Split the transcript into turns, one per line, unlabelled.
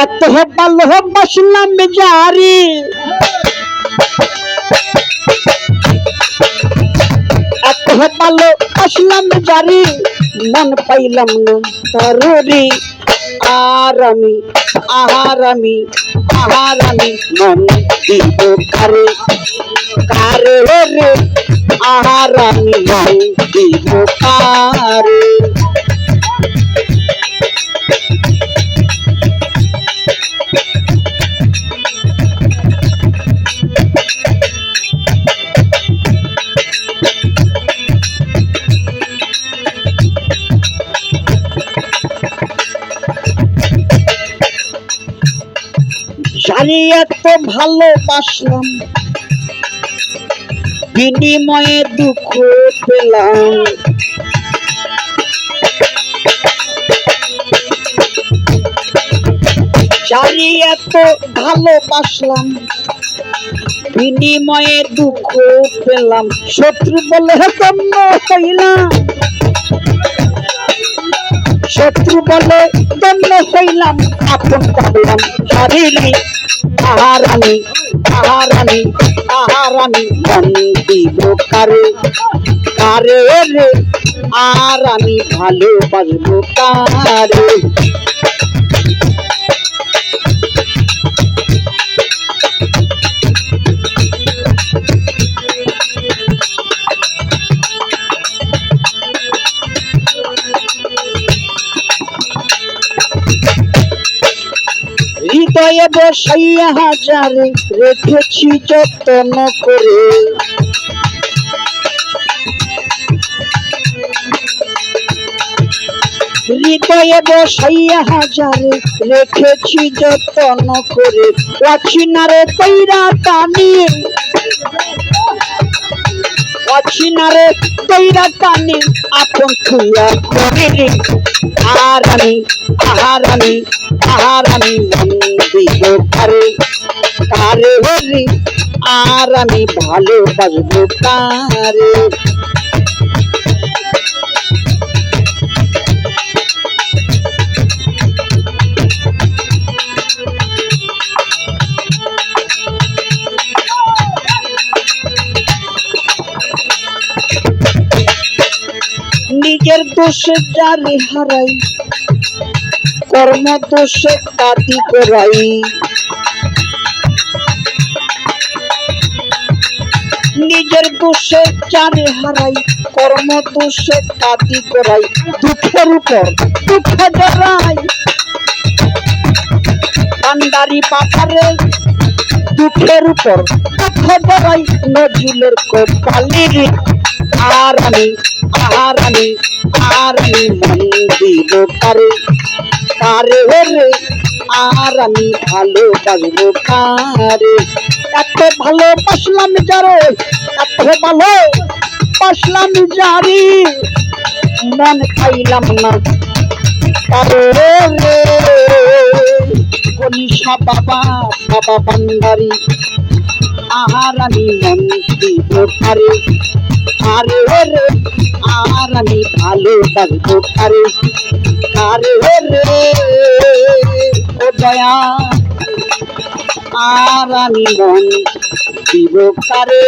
এত ভালোবাসলাম যারি এত ভালোবাসলাম যারি মন পাইলাম না তারি আর আমি মন দিব কারে কারে রে আর আমি মন দিব কারে জানি এত ভালোবাসলাম বিনিময়ে দুঃখ পেলাম জানি এত ভালোবাসলাম বিনিময়ে দুঃখ পেলাম শত্রু বলে তন্ন হইলাম শত্রু বলে তন্ন হইলাম আপন ভাবলাম হারিলি আর আমি মন দিব কারে কারে রে আর আমি ভালোবাসবো কারে হৃদয়ে বসাইয়া হাজারে রেখেছি যত্ন করে হৃদয়ে বসাইয়া হাজারে রেখেছি যত্ন করে অচিনারে তৈরা টানি অচিনারে তৈরা টানি আপন থুইয়া করে আর আমি মন দিব কারে কারে হরি আর আমি ভালোবাসবো কারে নিজের দোষে জানি হারাই কর্ম দোষে কাটি করাই নিজের দোষে জানি হারাই কর্ম দোষে কাটি করাই দুঃখের উপর দুঃখ জড়াই কান্ডারি পাথারে দুঃখের উপর দুঃখ জড়াই নজরুলের কপালের আর আমি মন দিব কারে কারে রে আর আমি ভালোবাসবো কারে এত ভালোবাসলাম যারে এত ভালোবাসলাম যারি মন পাইলাম না কারে রে গনিশা বাবা বান্দারি আর আমি মন দিব কারে কারে রে আর আমি ভালোবাসবো কারে কারে রে ও দয়া আর আমি মন দিব কারে